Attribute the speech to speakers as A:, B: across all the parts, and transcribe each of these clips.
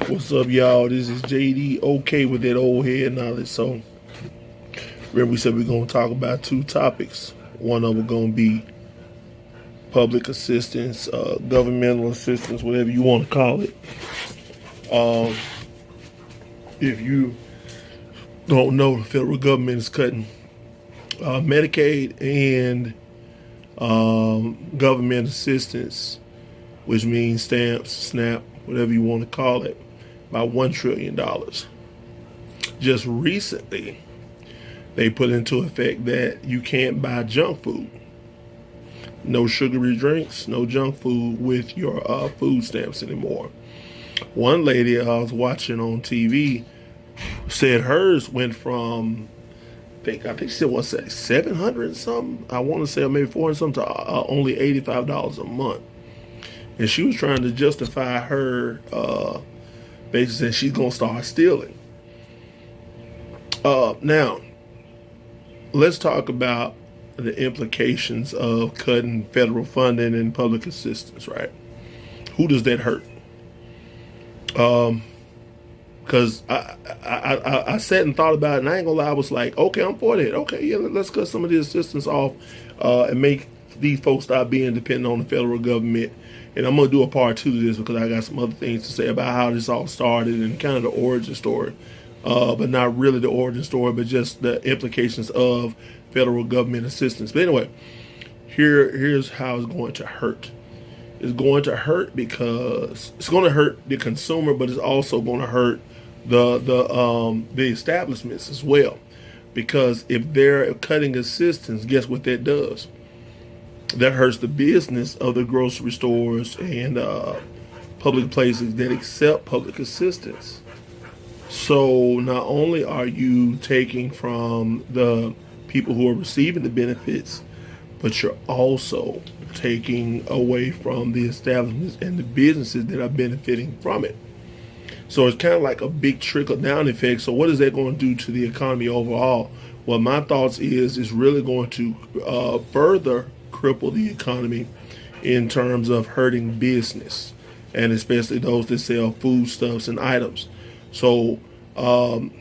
A: What's up, y'all? This is JD. Okay with that old head knowledge. So, remember we said we're gonna talk about two topics. One of them gonna be public assistance, governmental assistance, whatever you want to call it. If you don't know, the federal government is cutting Medicaid and government assistance, which means stamps, SNAP, whatever you want to call it, by $1 trillion. Just recently, they put into effect that you can't buy junk food. No sugary drinks, no junk food with your food stamps anymore. One lady I was watching on TV said hers went from, I think she said, what's that, 700 something? I want to say maybe 400 something to only $85 a month. And she was trying to justify her, basically saying she's going to start stealing. Now, let's talk about the implications of cutting federal funding and public assistance, right? Who does that hurt? Because I sat and thought about it, and I ain't gonna lie, I was like, okay, I'm for that. Okay, yeah, let's cut some of the assistance off and make these folks stop being dependent on the federal government. And I'm gonna do a part two to this because I got some other things to say about how this all started and kind of the origin story, but not really the origin story, but just the implications of federal government assistance. But anyway, here's how it's going to hurt. It's going to hurt because it's going to hurt the consumer, but it's also going to hurt the establishments as well. Because if they're cutting assistance, guess what that does? That hurts the business of the grocery stores and public places that accept public assistance. So not only are you taking from the people who are receiving the benefits, but you're also taking away from the establishments and the businesses that are benefiting from it. So it's kind of like a big trickle down effect. So what is that going to do to the economy overall? Well, my thoughts is it's really going to further cripple the economy in terms of hurting business, and especially those that sell foodstuffs and items. So want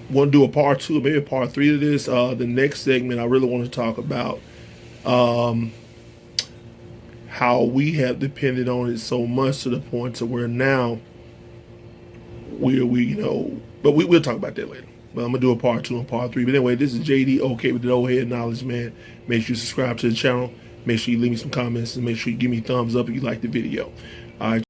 A: to do a part two, maybe a part three to this. The next segment, I really want to talk about how we have depended on it so much to the point to where now but we'll talk about that later. But I'm gonna do a part two and part three. But anyway, this is JD. Okay with the old head knowledge, man. Make sure you subscribe to the channel. Make sure you leave me some comments and make sure you give me a thumbs up if you like the video. All right.